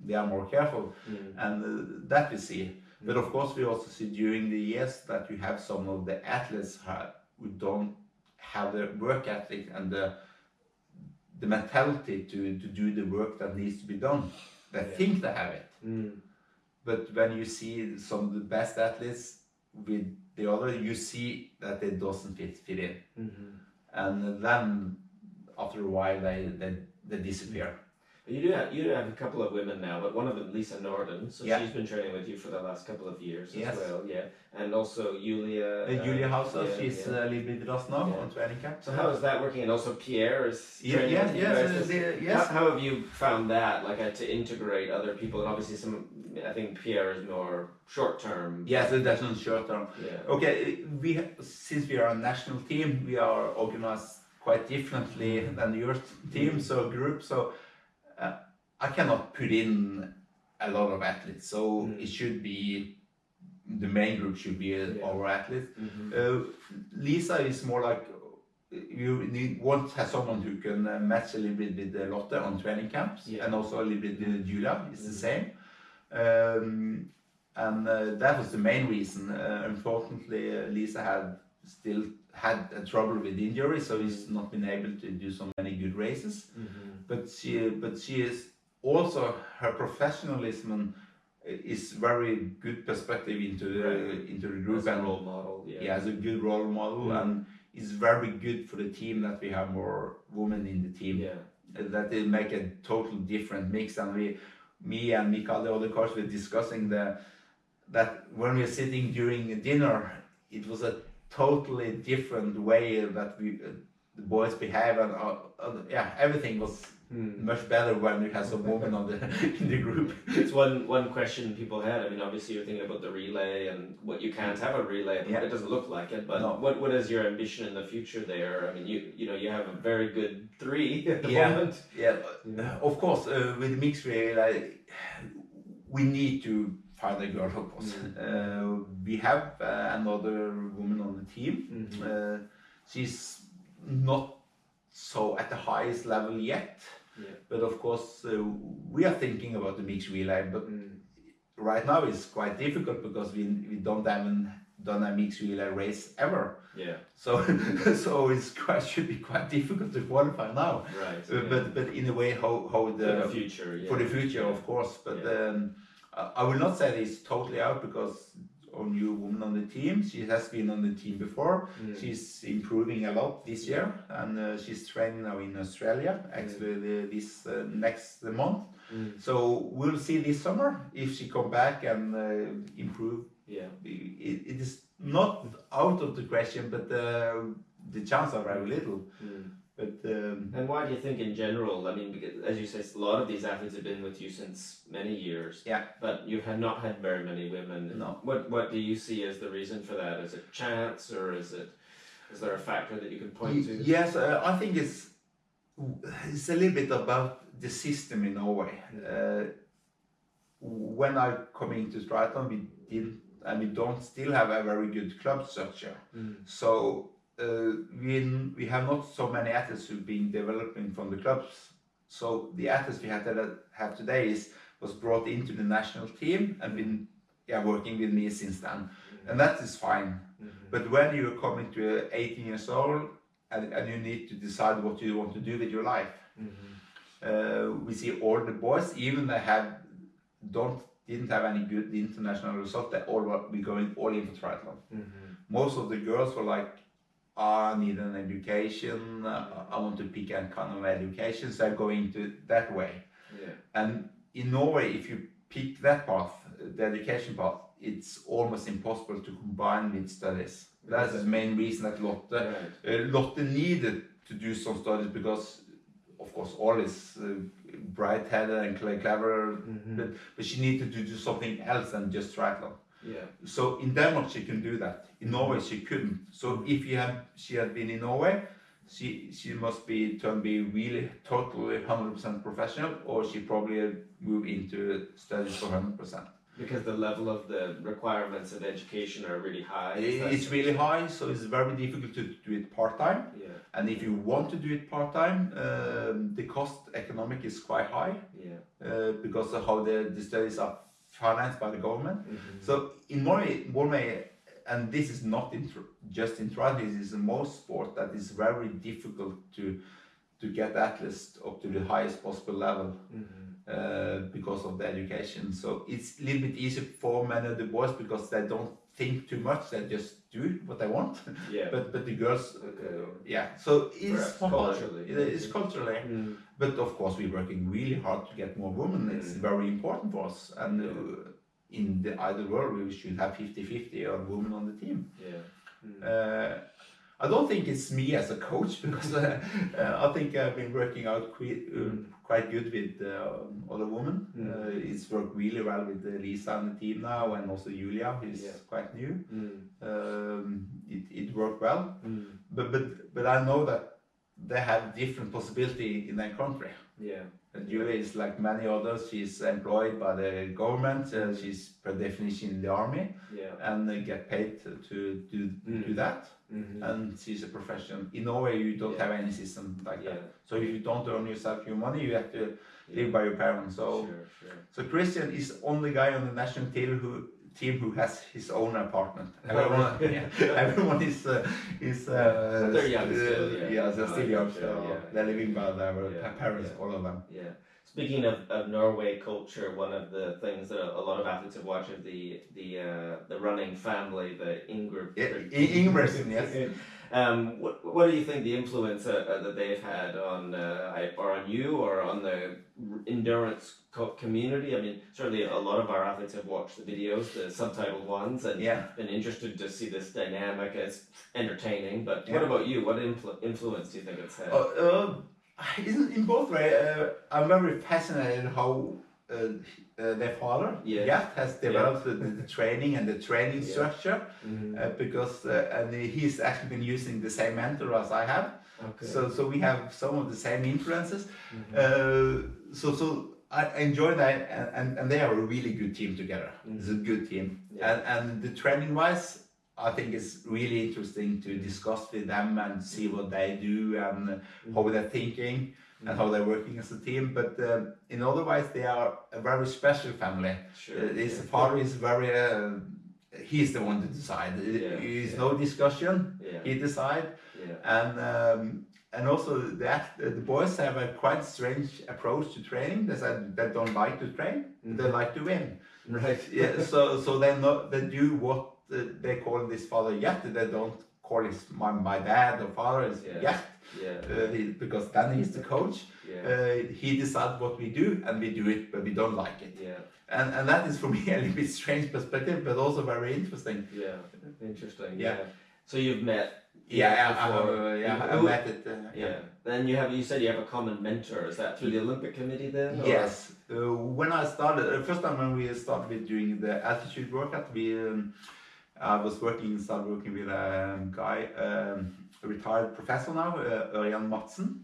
they are more careful, and that we see. But of course we also see during the years that you have some of the athletes who don't have the work ethic and the mentality to do the work that needs to be done. They think they have it, but when you see some of the best athletes with the other, you see that they doesn't fit in, and then after a while they disappear. You do have a couple of women now, but one of them, Lisa Norden, so she's been training with you for the last couple of years as well, and also Julia. Julia Hauser, she's a little bit with us now on training camp. So how is that working? And also Pierre is training with you guys. How have you found that, like to integrate other people? And obviously I think Pierre is more short term. Yes, that's not short term. Okay, since we are a national team, we are organized quite differently than your team, so group. So I cannot put in a lot of athletes, so it should be the main group should be our athletes. Lisa is more like you want to have someone who can match a little bit with Lotte on training camps, and also a little bit with Julia. It's the same, and that was the main reason. Unfortunately, Lisa still had a trouble with injury, so he's not been able to do so many good races. But she is also, her professionalism is very good perspective into the group, as a role model. Yeah, as a good role model, and it's very good for the team that we have more women in the team. Yeah. That they make a total different mix, and me and Mikael, the other coach, were discussing that when we were sitting during dinner, it was a totally different way that the boys behave, and yeah, everything was much better when we had some women in the group. It's one question people had. I mean, obviously you're thinking about the relay and what you can't have a relay. Yeah. It doesn't look like it, but no. What is your ambition in the future there? I mean, you know you have a very good 3 at the moment. Yeah, of course. With mixed relay, we need to find a girl, of course. We have another woman on the team. She's not so at the highest level yet, but of course we are thinking about the mixed relay. But right now it's quite difficult because we haven't done a mixed relay race ever. Yeah. So should be quite difficult to qualify now. Right. But in a way, how the for the future. Yeah. For the future, of course. But I will not say it's totally out because a new woman on the team. She has been on the team before. She's improving a lot this year, and she's training now in Australia. Actually, this next month. So we'll see this summer if she come back and improve. Yeah, it is not out of the question, but the chances are very little. But and why do you think in general? I mean, because, as you say, a lot of these athletes have been with you since many years. Yeah. But you have not had very many women. No. What do you see as the reason for that? Is it chance, or is there a factor that you can point to? Yes, I think it's a little bit about the system in Norway. When I come into triathlon, we don't still have a very good club structure. So. We have not so many athletes who've been developing from the clubs. So the athletes we have today was brought into the national team and been working with me since then. And that is fine. But when you're coming to 18 years old and you need to decide what you want to do with your life, we see all the boys, even they didn't have any good international result, they all were going all in for triathlon. Most of the girls were like, I need an education, I want to pick a kind of education, so I go into that way. Yeah. And in Norway, if you pick that path, the education path, it's almost impossible to combine with studies. That's the main reason that Lotte needed to do some studies, because of course all is bright-headed and clever, but she needed to do something else than just triathlon. Yeah. So in Denmark she can do that. In Norway she couldn't. So if she had been in Norway, she must be really totally 100% professional, or she probably move into studies for 100%. Because the level of the requirements of education are really high. It's really high, so it's very difficult to do it part-time. Yeah. And if you want to do it part-time, the cost economic is quite high. Yeah. Because of how the studies are financed by the government. So in one way, and this is not just in triathlon, this is in most sport, that is very difficult to get athletes up to the highest possible level because of the education. So it's a little bit easier for many of the boys because they don't think too much, they just do what they want. Yeah. But the girls, so it's culturally. It's culturally. But of course we're working really hard to get more women. It's very important for us, and in the ideal world we should have 50-50 of women on the team. Yeah. I don't think it's me as a coach, because I think I've been working out quite good with other women. It's worked really well with Lisa on the team now, and also Julia, who's quite new. It worked well, but I know that they have different possibility in their country. Yeah. And Julia is like many others. She's employed by the government. She's per definition in the army, and get paid to do that. And she's a professional. In Norway, you don't have any system like that. So if you don't earn yourself your money, you have to live by your parents. So Christian is the only guy on the national team team who has his own apartment. Everyone is they're young still, they're still young, so they're living by their parents, all of them. Yeah. Speaking of Norway culture, one of the things that a lot of athletes have watched is the running family, the Ingebrigtsen, yes. What do you think the influence that they've had on or on you or on the endurance community? I mean, certainly a lot of our athletes have watched the videos, the subtitled ones, and been interested to see this dynamic. It's entertaining, but what about you? What influence do you think it's had? In both ways, I'm very fascinated how their father has developed the training and the training structure, because and he's actually been using the same mentor as I have. Okay. So we have some of the same influences. So I enjoy that, and they are a really good team together. It's a good team, and the training wise, I think it's really interesting to discuss with them and see what they do and how they're thinking and how they're working as a team. But in other ways, they are a very special family. Sure. His father is very, he's the one to decide. There's no discussion. He decides. And also the boys have a quite strange approach to training. They said they don't like to train, they like to win. Right. So they do what they call this father Gjert. They don't call his my dad or father is Gjert, because then he's the coach. He decides what we do and we do it, but we don't like it. And that is for me a little bit strange perspective, but also very interesting. Interesting. So you've met. I met it. Then you said you have a common mentor. Is that through the Olympic Committee then? Yes. When I started, the first time when we started with doing the altitude workout, I was started working with a guy, a retired professor now, Ironman.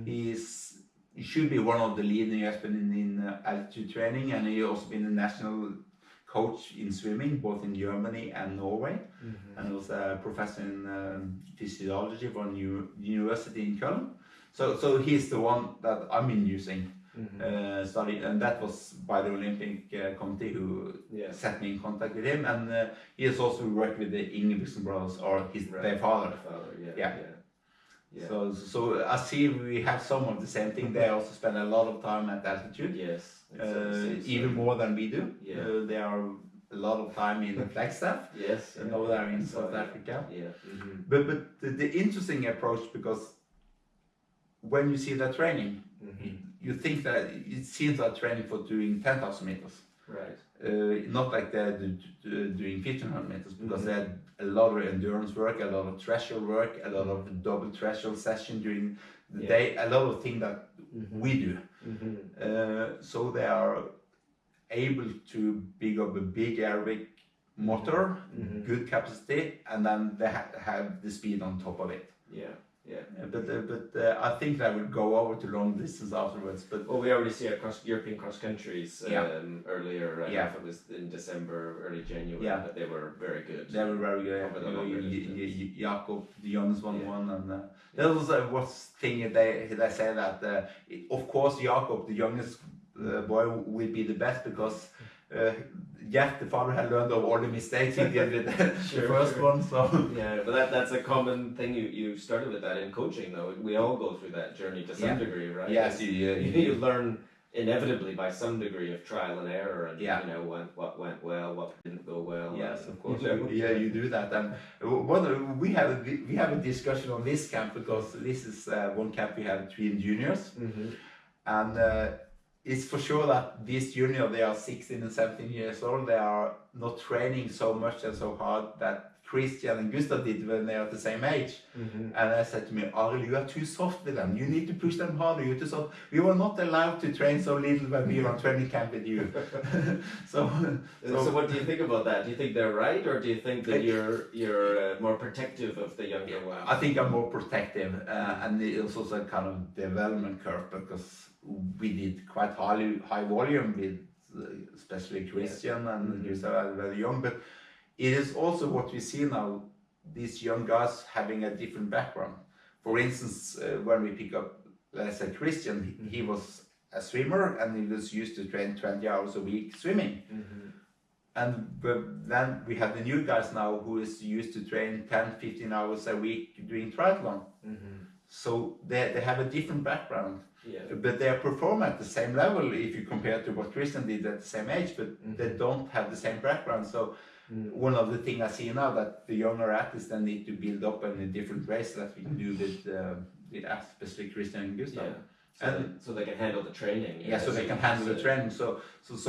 He should be one of the leading experts in altitude training, and he also been a national coach in swimming, both in Germany and Norway, and he was a professor in physiology from University in Köln. So he's the one that I've been using. Study, and that was by the Olympic Committee who set me in contact with him, and he has also worked with the Ingebrigtsen brothers, or their father. So I see we have some of the same thing. They also spend a lot of time at altitude, even more than we do. They are a lot of time in Flagstaff. Over there in South Africa. But the interesting approach, because when you see that training, you think that it seems like training for doing 10,000 meters. Right. Not like they're doing 1,500 meters, because they had a lot of endurance work, a lot of threshold work, a lot of double threshold session during the day, a lot of things that we do. So they are able to big up a big aerobic motor, good capacity, and then they have the speed on top of it. But I think I will go over to long distance afterwards. But we already see European cross countries earlier. If it was in December, early January, but they were very good. They were very good. Jakob, the youngest one, and that was what's thing they say that of course Jakob, the youngest boy, will be the best, because the father had learned of all the mistakes he did with the first one. So but that's a common thing. You started with that in coaching, though. We all go through that journey to some degree, right? Yes, you learn inevitably by some degree of trial and error, and what went well, what didn't go well. Yes, of course. You do that. And we have a discussion on this camp, because this is one camp we have trained juniors, and it's for sure that these juniors, they are 16 and 17 years old. They are not training so much and so hard that Christian and Gustav did when they are the same age. And I said to me, Arild, you are too soft with them. You need to push them harder. You're too soft. We were not allowed to train so little when we were on training camp with you. So what do you think about that? Do you think they're right, or do you think that you're more protective of the younger ones? I think I'm more protective, and it's also a kind of development curve, because we did quite high volume with especially Christian and Gustav are very young, but it is also what we see now, these young guys having a different background. For instance, when we pick up, let's say Christian, he was a swimmer and he was used to train 20 hours a week swimming. then we have the new guys now who is used to train 10-15 hours a week doing triathlon. So they have a different background, but they perform at the same level if you compare to what Christian did at the same age, but they don't have the same background. So one of the things I see now that the younger athletes then need to build up in a different ways that we can do with especially Christian and Gustav. So they can handle the training. So they can handle the training. So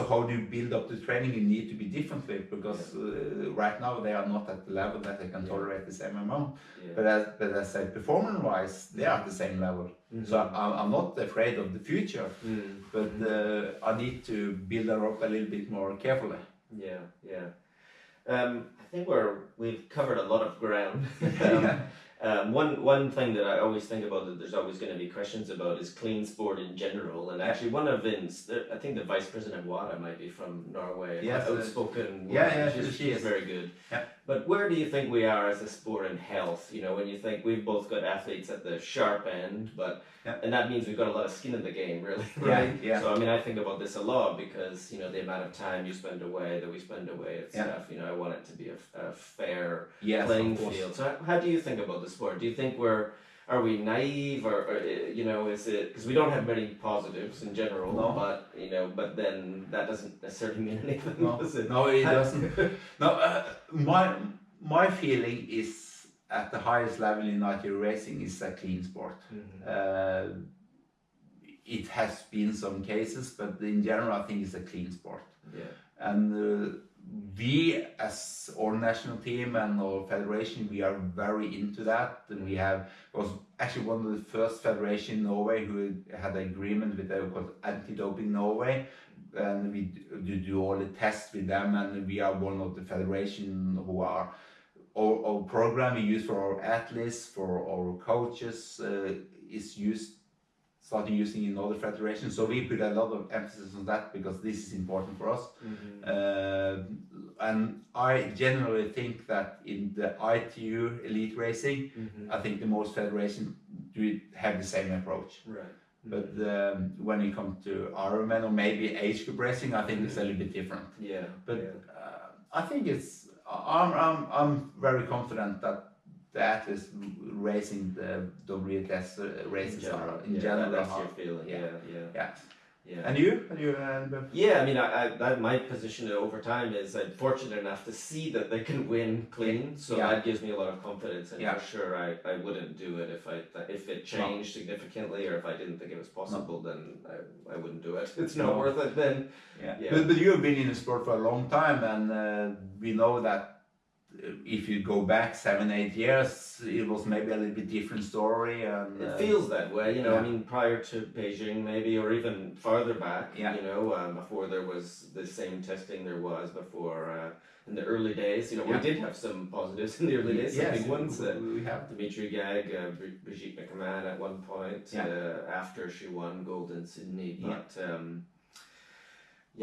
how do you build up the training? You need to be differently because right now they are not at the level that they can tolerate the same amount. But as I said, performance-wise, they are at the same level. So I'm not afraid of the future, but I need to build her up a little bit more carefully. I think we've covered a lot of ground. One thing that I always think about that there's always going to be questions about is clean sport in general. And actually one of Vin's, I think the Vice President Wada might be from Norway, outspoken. She's very good. But where do you think we are as a sport in health? You know, when you think we've both got athletes at the sharp end, and that means we've got a lot of skin in the game, really, right? So I mean, I think about this a lot because, you know, the amount of time you spend away, that we spend away at stuff, you know, I want it to be a fair playing field. So how do you think about the sport? Do you think are we naive or you know, is it, because we don't have many positives in general, but then that doesn't necessarily mean anything, does it? No, it doesn't. My feeling is at the highest level in archery racing is a clean sport. It has been some cases, but in general I think it's a clean sport. And we as our national team and our federation, we are very into that. And was actually one of the first federation in Norway who had an agreement with called Anti-Doping Norway, and we do all the tests with them, and we are one of the federation who are our program we use for our athletes, for our coaches, is starting using in other federations. So we put a lot of emphasis on that because this is important for us. And I generally think that in the ITU elite racing, I think the most federations do have the same approach. But when it comes to Ironman or maybe age group racing, I think it's a little bit different. I think I'm very confident that the athletes racing the WTS races are in general. That's your feeling. And you? I mean, my position over time is I'm fortunate enough to see that they can win clean, so that gives me a lot of confidence. And for sure, I wouldn't do it if it changed significantly, or if I didn't think it was possible. Then I wouldn't do it. It's not worth it. Then. But you've been in the sport for a long time, and we know that if you go back 7-8 years, it was maybe a little bit different story. And it feels that way, you know. I mean, prior to Beijing, maybe, or even farther back, you know, before there was the same testing there was before in the early days. You know, we did have some positives in the early days, some big ones. We have Dimitri Gag, Brigitte McMahon at one point after she won gold in Sydney, but.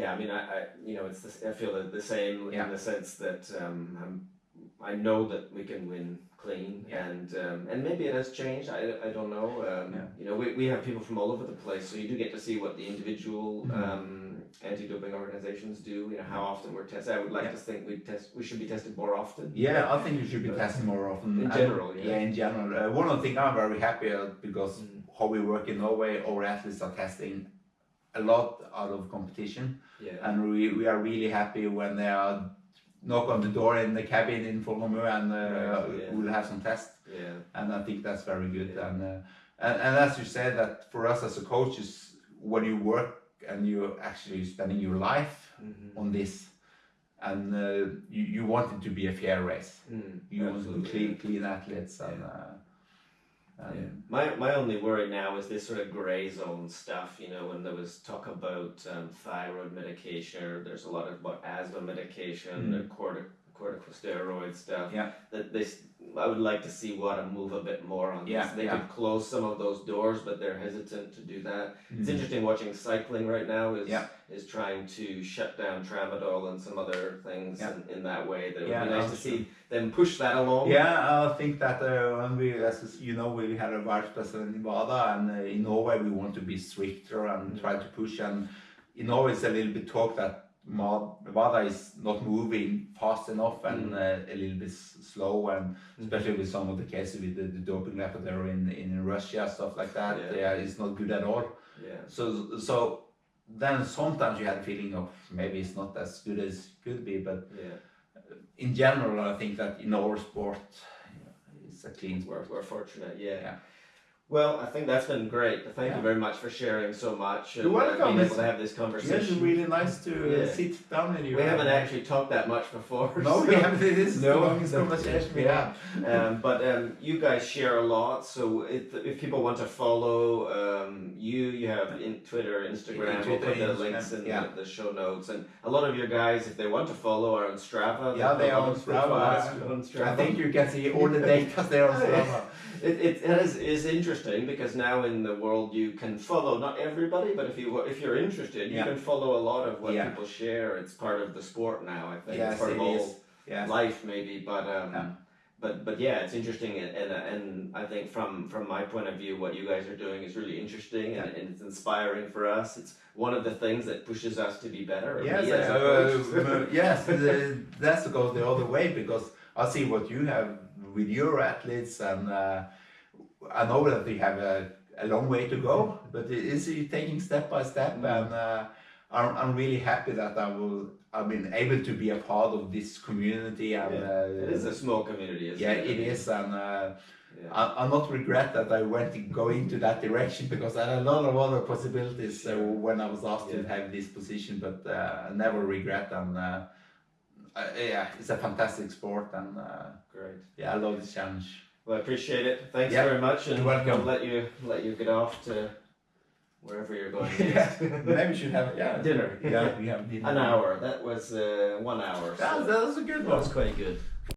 I mean, I you know, I feel the same in the sense that I know that we can win clean, and maybe it has changed. I don't know. You know, we have people from all over the place, so you do get to see what the individual anti-doping organizations do. You know, how often we're tested. I would like to think we should be tested more often. I think we should be tested more often. In general, in general. One of the things I'm very happy about because how we work in Norway, our athletes are testing a lot out of competition, and we are really happy when they are knock on the door in the cabin in Fornebu and we'll have some tests. And I think that's very good. And as you said, that for us as a coach is when you work and you're actually spending your life on this, and you want it to be a fair race. You want to be clean athletes. My only worry now is this sort of grey zone stuff, you know, when there was talk about thyroid medication, or there's a lot of asthma medication, corticosteroid stuff, that I would like to see WADA move a bit more on this. They could close some of those doors, but they're hesitant to do that. It's interesting watching cycling right now is trying to shut down tramadol and some other things in that way. That it would be nice to see them push that along. I think that when we had a vice president in WADA, and in Norway we want to be stricter and try to push. And in Norway it's a little bit talk that WADA is not moving fast enough and a little bit slow, and especially with some of the cases with the doping lab there in Russia, stuff like that. Yeah, it's not good at all. Yeah. So then sometimes you had a feeling of maybe it's not as good as it could be, but in general, I think that in our sport, it's a clean sport. We're fortunate, yeah. Well, I think that's been great. Thank you very much for sharing so much and You're welcome. being able to have this conversation. Yes, it's really nice to sit down with you. We haven't actually talked that much before. No, we haven't. This is the longest conversation we have. But you guys share a lot, so if people want to follow you have Twitter, Instagram, we'll put the links in the show notes. And a lot of your guys, if they want to follow, are on Strava. Yeah, they are on Strava. I think you can see all the data there on Strava. It is interesting because now in the world you can follow not everybody, but if you're interested, you can follow a lot of what people share. It's part of the sport now. I think it's part of all life maybe, but it's interesting, and I think from my point of view, what you guys are doing is really interesting and it's inspiring for us. It's one of the things that pushes us to be better. Yes, that's goes the other way, because I see what you have with your athletes, and I know that you have a long way to go, but it's taking step by step, and I'm really happy that I've been able to be a part of this community. And it is a small community, isn't it? It is, and I not regret that I went to go into that direction, because I had a lot of other possibilities when I was asked to have this position, but I never regret, and it's a fantastic sport, and great. I love this challenge. Well, I appreciate it. Thanks very much, and you're welcome. I'll let you get off to wherever you're going. Maybe we should have dinner. We have dinner. An hour. That was 1 hour. That was a good one. That was quite good.